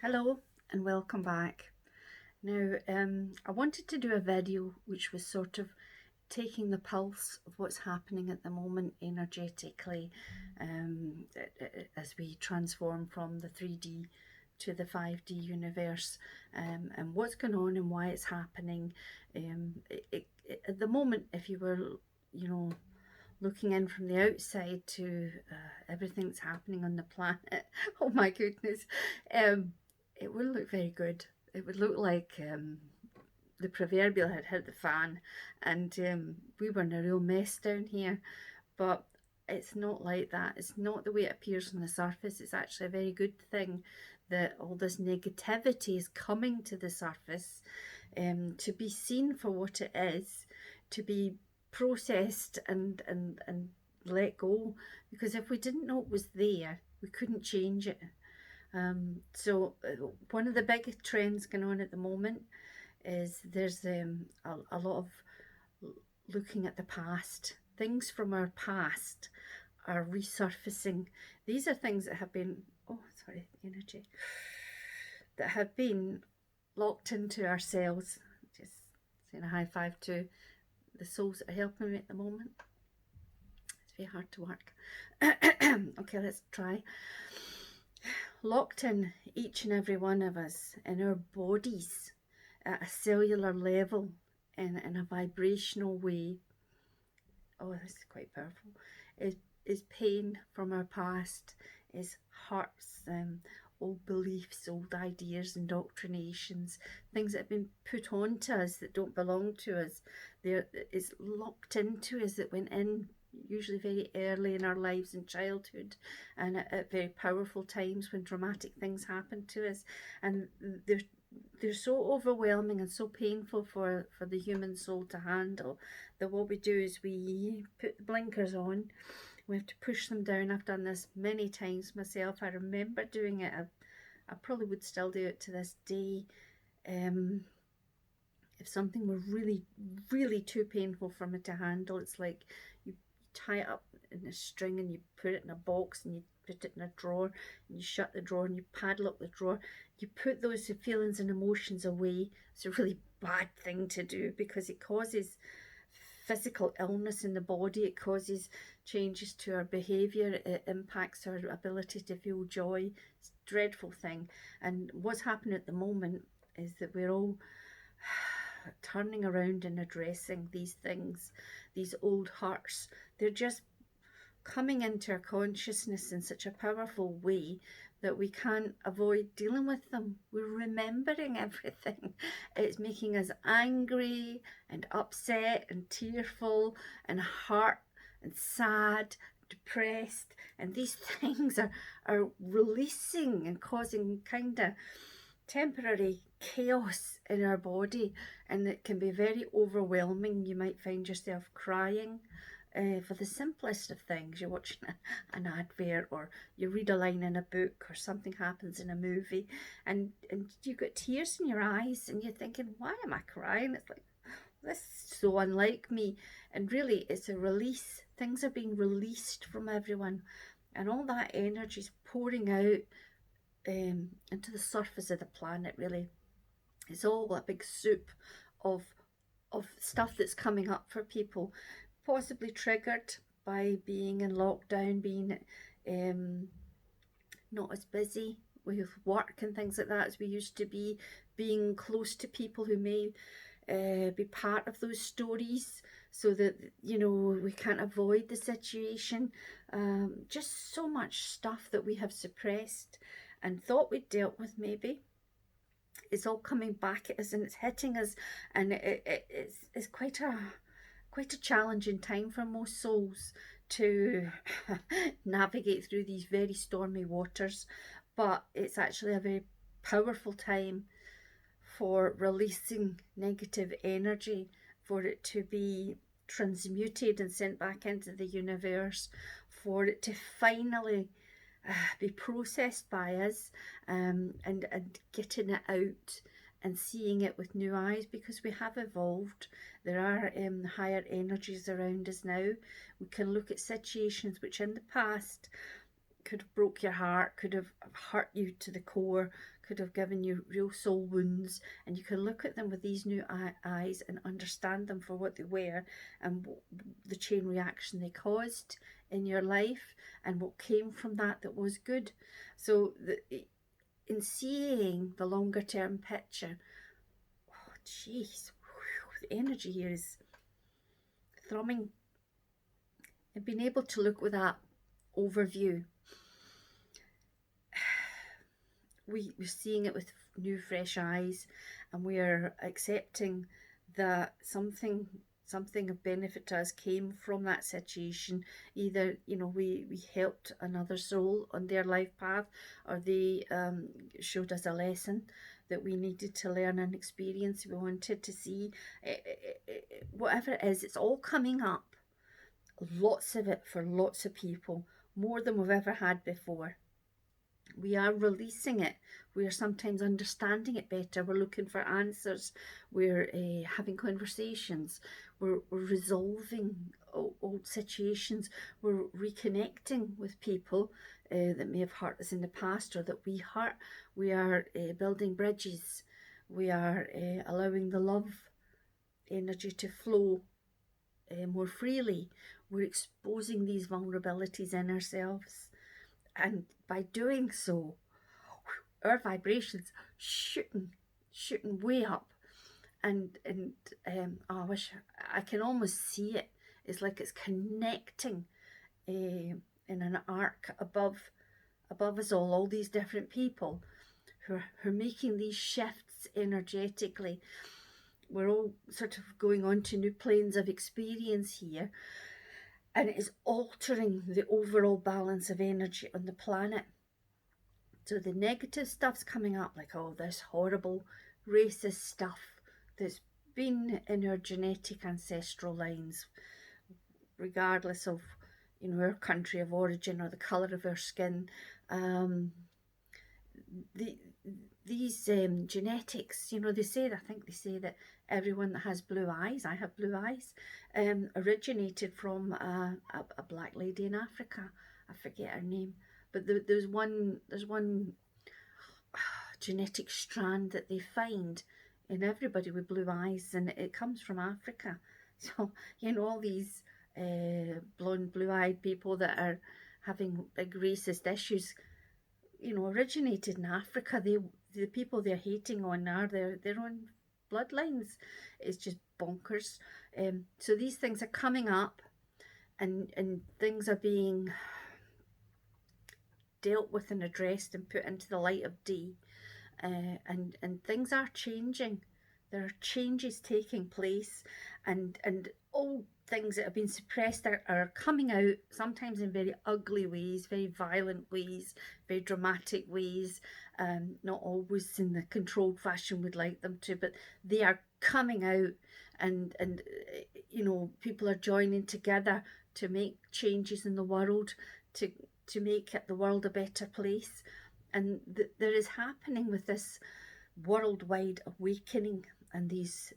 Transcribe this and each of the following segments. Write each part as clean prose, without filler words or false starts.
Hello and welcome back. Now, I wanted to do a video which was sort of taking the pulse of what's happening at the moment energetically as we transform from the 3D to the 5D universe, and what's going on and why it's happening. At the moment, if you were, you know, looking in from the outside to everything that's happening on the planet, oh my goodness, um, it wouldn't look very good. It would look like the proverbial had hit the fan, and we were in a real mess down here. But it's not like that. It's not the way it appears on the surface. It's actually a very good thing that all this negativity is coming to the surface, to be seen for what it is, to be processed and let go. Because if we didn't know it was there, we couldn't change it. So one of the big trends going on at the moment is there's a lot of looking at the past. Things from our past are resurfacing. These are things that have been, oh, sorry, energy, that have been locked into ourselves. Just saying a high five to the souls that are helping me at the moment. It's very hard to work. Okay, let's try. Locked in each and every one of us in our bodies at a cellular level in a vibrational way. Oh, this is quite powerful. Is pain from our past, is hurts, old beliefs, old ideas, indoctrinations, things that have been put onto us that don't belong to us. It's locked into us, that went in usually very early in our lives in childhood, and at very powerful times when dramatic things happen to us, and they're so overwhelming and so painful for the human soul to handle, that what we do is we put the blinkers on. We have to push them down. I've done this many times myself. I remember doing it. I probably would still do it to this day. If something were really, really too painful for me to handle, it's like you tie it up in a string and you put it in a box and you put it in a drawer and you shut the drawer and you padlock the drawer. You put those feelings and emotions away. It's a really bad thing to do because it causes physical illness in the body. It causes changes to our behaviour. It impacts our ability to feel joy. It's a dreadful thing. And what's happening at the moment is that we're all turning around and addressing these things, these old hurts. They're just coming into our consciousness in such a powerful way that we can't avoid dealing with them. We're remembering everything. It's making us angry and upset and tearful and hurt and sad, depressed, and these things are releasing and causing kind of temporary chaos in our body, and it can be very overwhelming. You might find yourself crying for the simplest of things. You're watching an advert, or you read a line in a book, or something happens in a movie, and you get tears in your eyes, and you're thinking, why am I crying? It's like, this is so unlike me. And really, it's a release. Things are being released from everyone, and all that energy is pouring out into the surface of the planet. Really, it's all a big soup of stuff that's coming up for people, possibly triggered by being in lockdown, being not as busy with work and things like that as we used to be, being close to people who may be part of those stories, so that we can't avoid the situation. Just so much stuff that we have suppressed and thought we'd dealt with. Maybe it's all coming back at us and it's hitting us, and it's quite a challenging time for most souls to navigate through these very stormy waters. But it's actually a very powerful time for releasing negative energy, for it to be transmuted and sent back into the universe, for it to finally be processed by us, and getting it out and seeing it with new eyes, because we have evolved. There are higher energies around us now. We can look at situations which in the past could have broke your heart, could have hurt you to the core, could have given you real soul wounds, and you can look at them with these new eyes and understand them for what they were, and the chain reaction they caused in your life, and what came from that was good. So in seeing the longer term picture, oh jeez, the energy here is thrumming, and being able to look with that overview, we're seeing it with new fresh eyes, and we're accepting that something of benefit to us came from that situation. Either, you know, we helped another soul on their life path, or they showed us a lesson that we needed to learn, an experience we wanted to see. Whatever it is, it's all coming up, lots of it for lots of people, more than we've ever had before. We are releasing it. We are sometimes understanding it better. We're looking for answers. We're having conversations. We're resolving old situations. We're reconnecting with people that may have hurt us in the past, or that we hurt. We are building bridges. We are allowing the love energy to flow more freely. We're exposing these vulnerabilities in ourselves. And by doing so, our vibrations shooting way up, and I wish I can almost see it. It's like it's connecting in an arc above us all these different people who are making these shifts energetically. We're all sort of going on to new planes of experience here, and it is altering the overall balance of energy on the planet. So the negative stuff's coming up, like all this horrible racist stuff that's been in our genetic ancestral lines, regardless of, you know, our country of origin or the colour of our skin. These genetics, you know, I think they say that everyone that has blue eyes, I have blue eyes, originated from a black lady in Africa. I forget her name, but there's one genetic strand that they find in everybody with blue eyes, and it comes from Africa. So, you know, all these blonde, blue-eyed people that are having big racist issues, you know, originated in Africa. The people they're hating on are their own bloodlines. It's just bonkers. So these things are coming up, and things are being dealt with and addressed and put into the light of day, and things are changing. There are changes taking place, and old things that have been suppressed are coming out, sometimes in very ugly ways, very violent ways, very dramatic ways, not always in the controlled fashion we'd like them to, but they are coming out, and you know, people are joining together to make changes in the world, to make the world a better place. And there is happening with this worldwide awakening, and these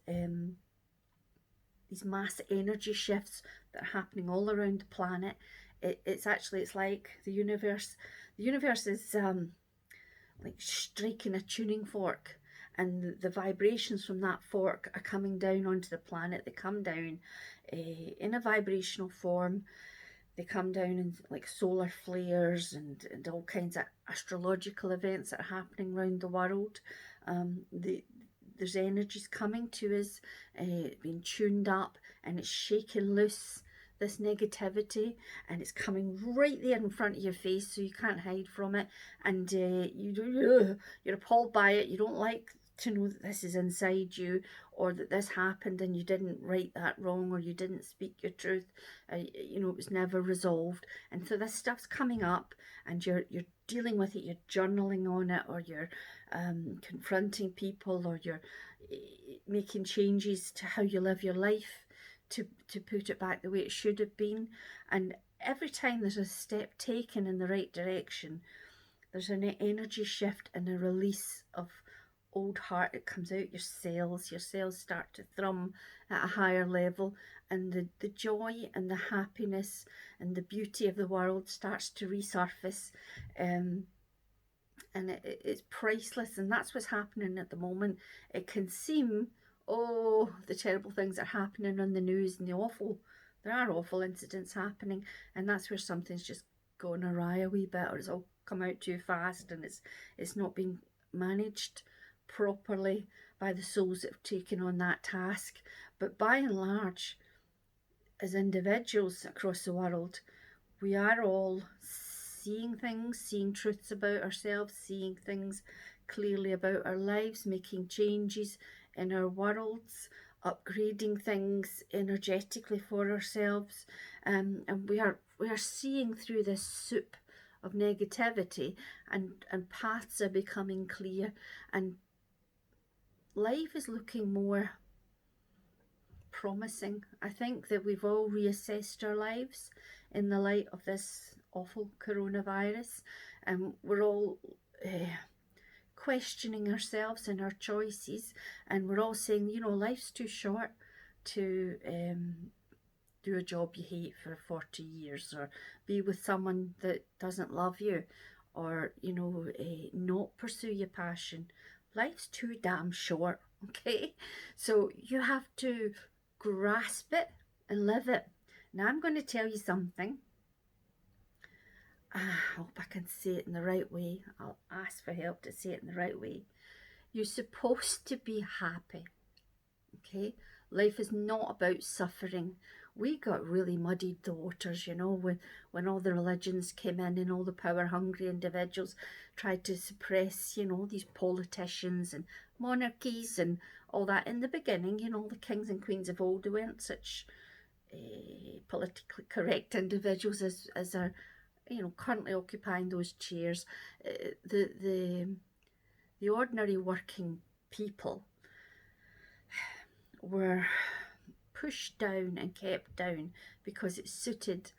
mass energy shifts that are happening all around the planet. It's like the universe is like striking a tuning fork, and the vibrations from that fork are coming down onto the planet. They come down in a vibrational form. They come down in like solar flares and all kinds of astrological events that are happening around the world. There's energies coming to us, being tuned up, and it's shaking loose this negativity, and it's coming right there in front of your face, so you can't hide from it, and you're appalled by it. You don't like to know that this is inside you, or that this happened and you didn't right that wrong, or you didn't speak your truth. You know, it was never resolved, and so this stuff's coming up, and you're dealing with it. You're journaling on it, or you're confronting people, or you're making changes to how you live your life to put it back the way it should have been. And every time there's a step taken in the right direction, there's an energy shift and a release of old heart, it comes out, your cells start to thrum at a higher level, and the joy and the happiness and the beauty of the world starts to resurface. And it's priceless, and that's what's happening at the moment. It can seem, oh, the terrible things are happening on the news, and there are awful incidents happening, and that's where something's just gone awry a wee bit, or it's all come out too fast, and it's not being managed properly by the souls that have taken on that task. But by and large, as individuals across the world, we are all seeing things, seeing truths about ourselves, seeing things clearly about our lives, making changes in our worlds, upgrading things energetically for ourselves, and we are seeing through this soup of negativity, and paths are becoming clear, and life is looking more promising. I think that we've all reassessed our lives in the light of this awful coronavirus, and we're all questioning ourselves and our choices, and we're all saying, life's too short to do a job you hate for 40 years, or be with someone that doesn't love you, or not pursue your passion. Life's too damn short. Okay, so you have to grasp it and live it. Now I'm going to tell you something. I hope I can say it in the right way. I'll ask for help to say it in the right way. You're supposed to be happy. Okay, life is not about suffering. We got really muddied the waters, when all the religions came in, and all the power hungry individuals tried to suppress, these politicians and monarchies and all that. In the beginning, the kings and queens of old, they weren't such politically correct individuals as are, currently occupying those chairs. The ordinary working people were pushed down and kept down because it suited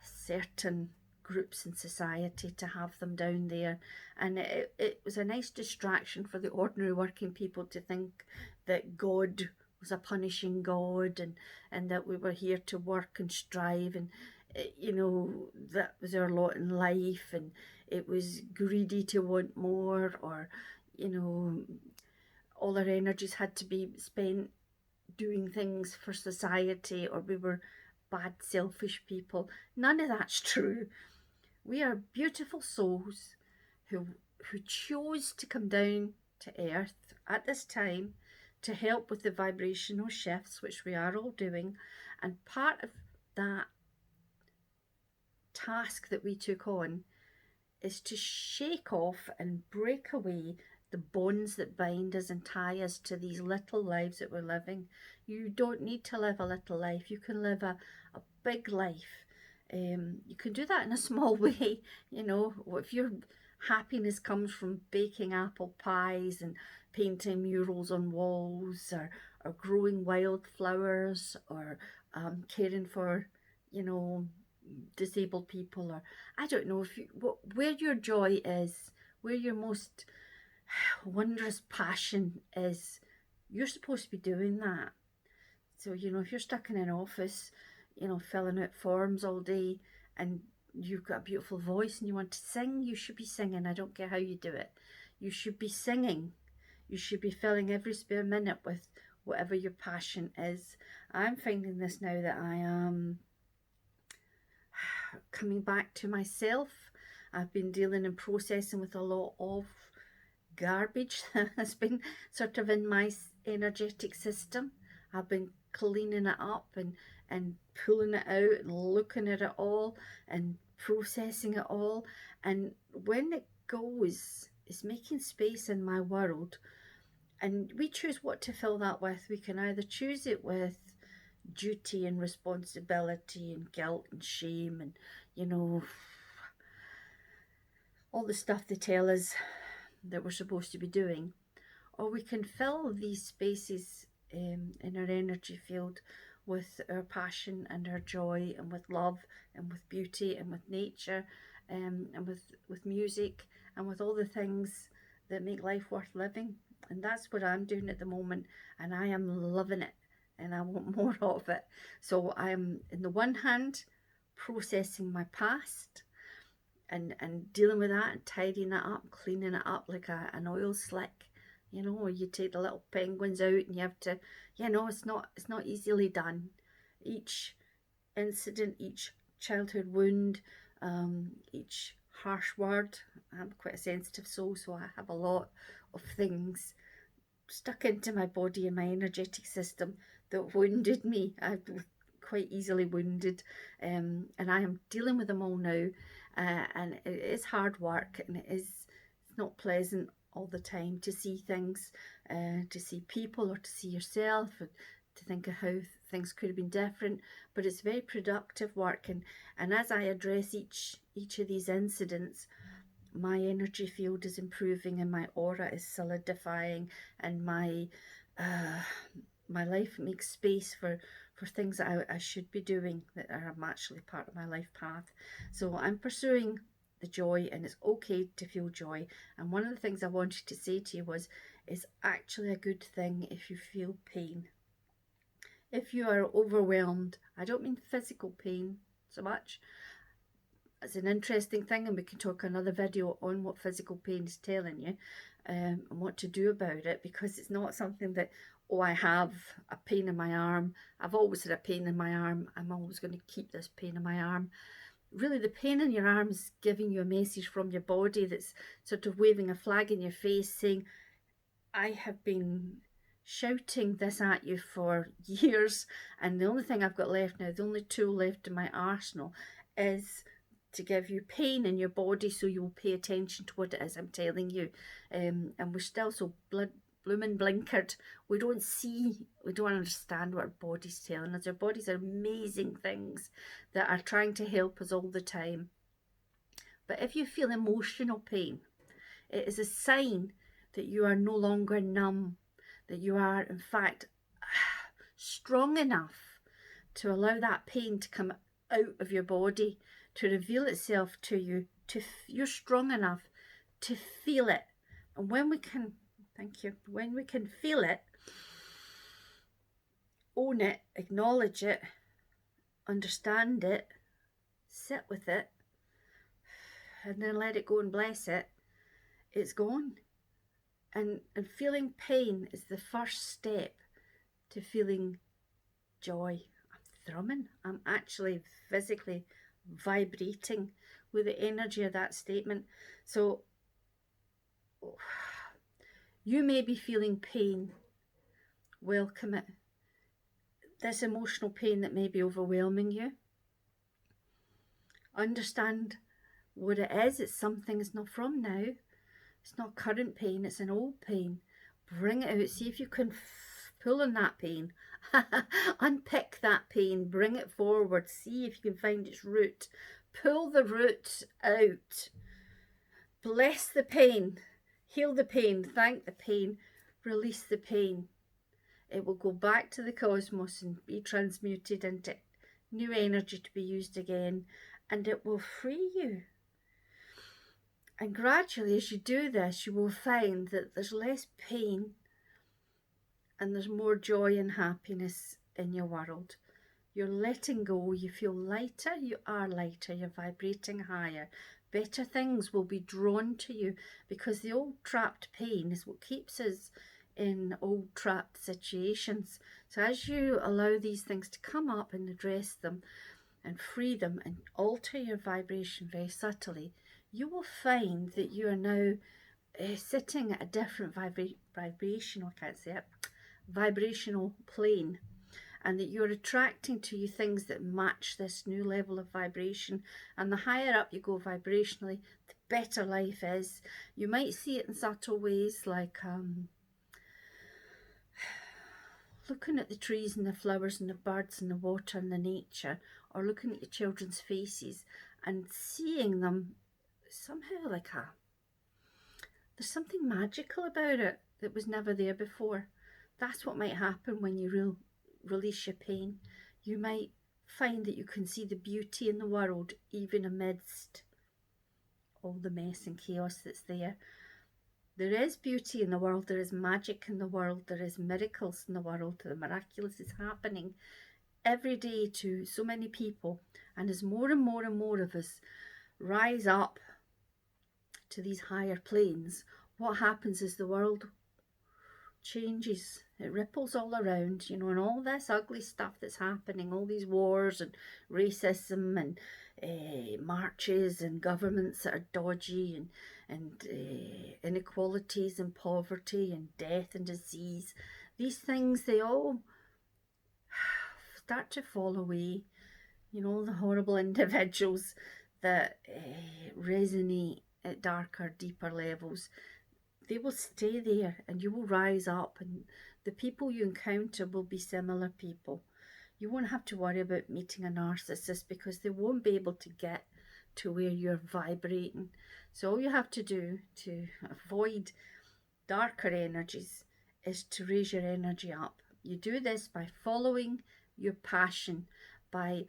certain groups in society to have them down there, and it was a nice distraction for the ordinary working people to think that God was a punishing God, and that we were here to work and strive, and that was our lot in life, and it was greedy to want more, or all our energies had to be spent doing things for society, or we were bad, selfish people. None of that's true. We are beautiful souls who chose to come down to earth at this time to help with the vibrational shifts, which we are all doing. And part of that task that we took on is to shake off and break away the bonds that bind us and tie us to these little lives that we're living. You don't need to live a little life. You can live a big life. You can do that in a small way. If your happiness comes from baking apple pies and painting murals on walls, or growing wildflowers, or caring for, disabled people, or I don't know, where your joy is, where your most wondrous passion is, you're supposed to be doing that. So if you're stuck in an office, filling out forms all day, and you've got a beautiful voice and you want to sing, you should be singing. I don't care how you do it. You should be singing. You should be filling every spare minute with whatever your passion is. I'm finding this now that I am coming back to myself. I've been dealing and processing with a lot of garbage that has been sort of in my energetic system. I've been cleaning it up and pulling it out and looking at it all and processing it all. And when it goes, it's making space in my world. And we choose what to fill that with. We can either choose it with duty and responsibility and guilt and shame and, all the stuff they tell us that we're supposed to be doing. Or we can fill these spaces in our energy field with our passion and our joy, and with love, and with beauty, and with nature, and with music, and with all the things that make life worth living. And that's what I'm doing at the moment, and I am loving it, and I want more of it. So I'm, in the one hand, processing my past and dealing with that and tidying it up, cleaning it up like an oil slick. You know, you take the little penguins out and you have to, it's not easily done. Each incident, each childhood wound, each harsh word. I'm quite a sensitive soul, so I have a lot of things stuck into my body and my energetic system that wounded me. I was quite easily wounded, and I am dealing with them all now. And it is hard work, and it's not pleasant all the time to see things, to see people, or to see yourself, and to think of how things could have been different. But it's very productive work, and as I address each of these incidents, my energy field is improving and my aura is solidifying, and my life makes space for things that I should be doing that are actually part of my life path. So I'm pursuing the joy, and it's okay to feel joy. And one of the things I wanted to say to you was, it's actually a good thing if you feel pain. If you are overwhelmed, I don't mean physical pain so much. It's an interesting thing, and we can talk another video on what physical pain is telling you, and what to do about it, because it's not something that, oh, I have a pain in my arm, I've always had a pain in my arm, I'm always going to keep this pain in my arm. Really, the pain in your arm is giving you a message from your body that's sort of waving a flag in your face saying, I have been shouting this at you for years, and the only thing I've got left now, the only tool left in my arsenal, is to give you pain in your body, so you will pay attention to what it is I'm telling you. And we're still so blooming blinkered. We don't see, we don't understand what our body's telling us. Our bodies are amazing things that are trying to help us all the time. But if you feel emotional pain, it is a sign that you are no longer numb, that you are in fact strong enough to allow that pain to come out of your body, to reveal itself to you, you're strong enough to feel it. And when we can, thank you, when we can feel it, own it, acknowledge it, understand it, sit with it, and then let it go and bless it, it's gone. And feeling pain is the first step to feeling joy. I'm thrumming. I'm actually physically vibrating with the energy of that statement. So you may be feeling pain. Welcome it. This emotional pain that may be overwhelming you. Understand what it is. It's something it's not from now. It's not current pain, it's an old pain. Bring it out. See if you can pull on that pain. Unpick that pain. Bring it forward. See if you can find its root. Pull the root out. Bless the pain. Heal the pain. Thank the pain. Release the pain. It will go back to the cosmos and be transmuted into new energy to be used again. And it will free you. And gradually, as you do this, you will find that there's less pain and there's more joy and happiness in your world. You're letting go, you feel lighter, you are lighter, you're vibrating higher. Better things will be drawn to you, because the old trapped pain is what keeps us in old trapped situations. So as you allow these things to come up and address them and free them and alter your vibration very subtly, you will find that you are now sitting at a different vibrational, I can't say it, vibrational plane, and that you're attracting to you things that match this new level of vibration. And the higher up you go vibrationally, the better life is. You might see it in subtle ways, like looking at the trees and the flowers and the birds and the water and the nature, or looking at your children's faces and seeing them somehow like there's something magical about it that was never there before. That's what might happen when you release your pain. You might find that you can see the beauty in the world, even amidst all the mess and chaos that's there. There is beauty in the world, there is magic in the world, there is miracles in the world. The miraculous is happening every day to so many people. And as more and more and more of us rise up to these higher planes, what happens is the world changes. It ripples all around, you know, and all this ugly stuff that's happening, all these wars and racism and marches and governments that are dodgy and inequalities and poverty and death and disease. These things, they all start to fall away. You know, the horrible individuals that resonate at darker, deeper levels, they will stay there and you will rise up, and the people you encounter will be similar people. You won't have to worry about meeting a narcissist because they won't be able to get to where you're vibrating. So all you have to do to avoid darker energies is to raise your energy up. You do this by following your passion, by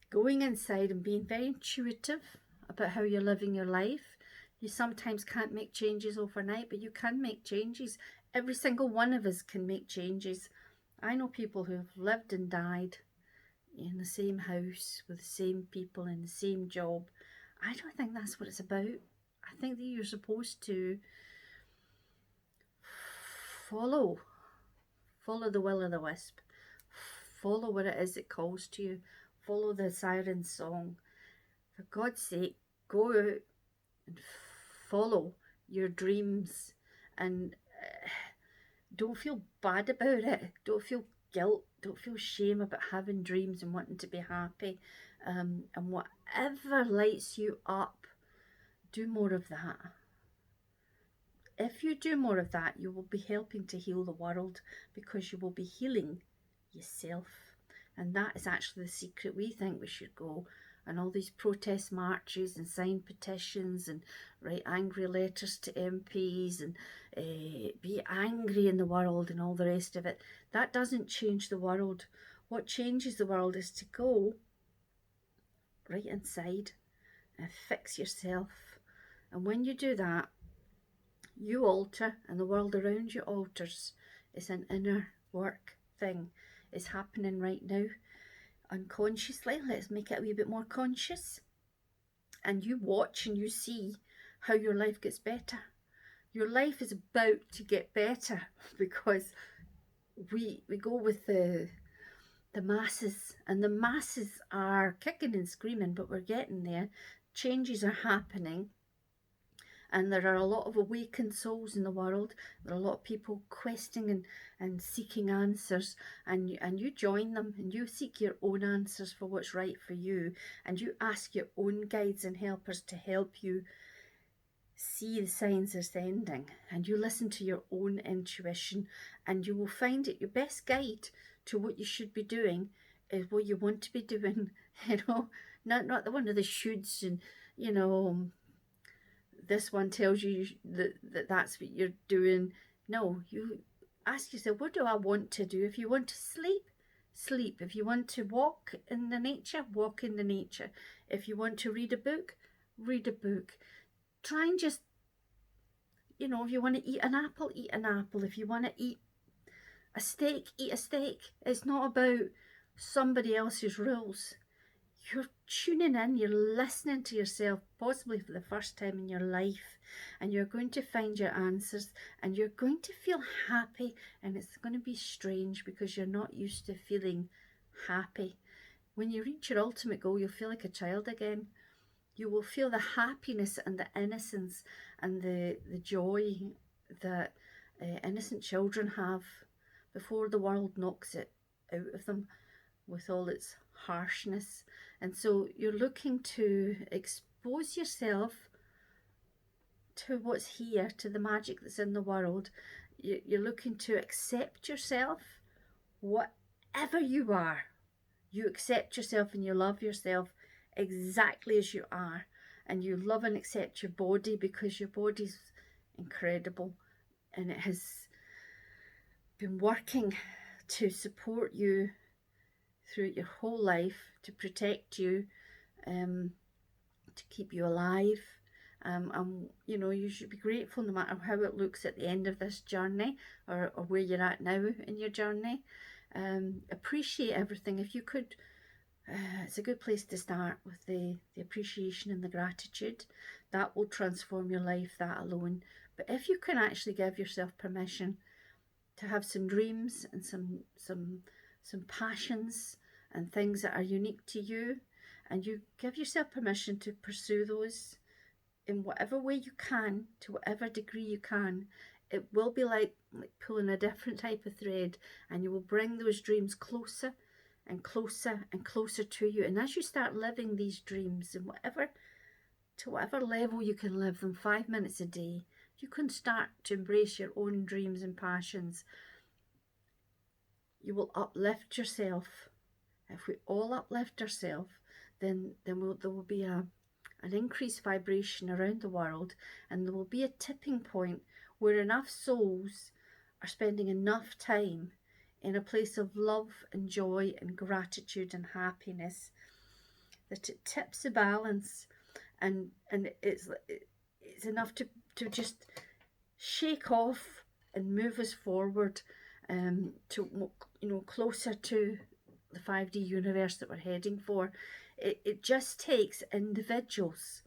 going inside and being very intuitive about how you're living your life. You sometimes can't make changes overnight, but you can make changes. Every single one of us can make changes. I know people who've lived and died in the same house with the same people in the same job. I don't think that's what it's about. I think that you're supposed to follow the will of the wisp. Follow what it is that calls to you. Follow the siren song. For God's sake, go out and follow your dreams, and don't feel bad about it. Don't feel guilt. Don't feel shame about having dreams and wanting to be happy. And whatever lights you up, do more of that. If you do more of that, you will be helping to heal the world, because you will be healing yourself. And that is actually the secret. We think we should go and all these protest marches and sign petitions and write angry letters to MPs and be angry in the world and all the rest of it. That doesn't change the world. What changes the world is to go right inside and fix yourself. And when you do that, you alter and the world around you alters. It's an inner work thing. It's happening right now unconsciously. Let's make it a wee bit more conscious. And you watch and you see how your life gets better. Your life is about to get better because we go with the masses, and the masses are kicking and screaming, but we're getting there. Changes are happening. And there are a lot of awakened souls in the world. There are a lot of people questioning and seeking answers. And you join them and you seek your own answers for what's right for you. And you ask your own guides and helpers to help you see the signs they're sending. And you listen to your own intuition. And you will find it your best guide to what you should be doing is what you want to be doing. You know, not the one of the shoulds and, you know, this one tells you that's what you're doing. No, you ask yourself, what do I want to do? If you want to sleep, sleep. If you want to walk in the nature, walk in the nature. If you want to read a book, read a book. Try and just, you know, if you want to eat an apple, eat an apple. If you want to eat a steak, eat a steak. It's not about somebody else's rules. You're tuning in, you're listening to yourself, possibly for the first time in your life, and you're going to find your answers, and you're going to feel happy, and it's going to be strange because you're not used to feeling happy. When you reach your ultimate goal, you'll feel like a child again. You will feel the happiness and the innocence and the joy that innocent children have before the world knocks it out of them with all its harshness. And so you're looking to expose yourself to what's here, to the magic that's in the world. You're looking to accept yourself, whatever you are. You accept yourself and you love yourself exactly as you are. And you love and accept your body because your body's incredible and it has been working to support you through your whole life, to protect you, to keep you alive, And you know, you should be grateful no matter how it looks at the end of this journey, or where you're at now in your journey. Appreciate everything. If you could, it's a good place to start with the appreciation and the gratitude. That will transform your life, that alone. But if you can actually give yourself permission to have some dreams and some passions and things that are unique to you, and you give yourself permission to pursue those in whatever way you can, to whatever degree you can, it will be like pulling a different type of thread, and you will bring those dreams closer and closer and closer to you. And as you start living these dreams, and to whatever level you can live them, 5 minutes a day, you can start to embrace your own dreams and passions. You will uplift yourself. If we all uplift ourselves, then there will be an increased vibration around the world, and there will be a tipping point where enough souls are spending enough time in a place of love and joy and gratitude and happiness that it tips the balance, and it's enough to just shake off and move us forward, to, you know, closer to the 5D universe that we're heading for. It just takes individuals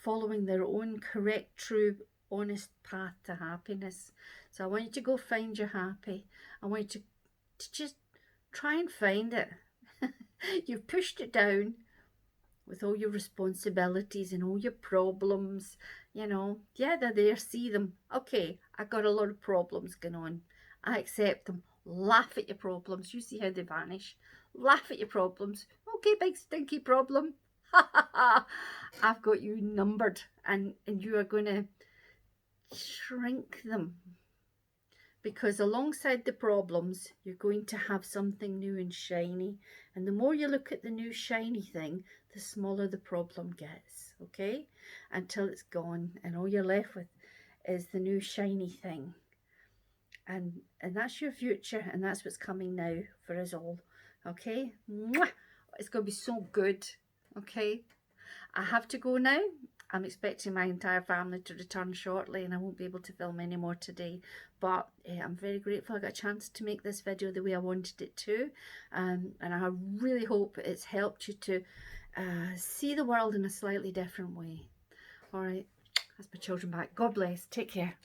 following their own correct, true, honest path to happiness. So I want you to go find your happy. I want you to just try and find it. You've pushed it down with all your responsibilities and all your problems, you know. Yeah, they're there, see them. Okay, I got a lot of problems going on. I accept them. Laugh at your problems. You see how they vanish. Laugh at your problems. Okay, big stinky problem. I've got you numbered, and you are going to shrink them, because alongside the problems, you're going to have something new and shiny. And the more you look at the new shiny thing, the smaller the problem gets, okay? Until it's gone, and all you're left with is the new shiny thing. And that's your future, and that's what's coming now for us all, okay? Mwah! It's going to be so good, okay? I have to go now. I'm expecting my entire family to return shortly, and I won't be able to film any more today. But I'm very grateful I got a chance to make this video the way I wanted it to. And I really hope it's helped you to see the world in a slightly different way. All right, that's my children back. God bless. Take care.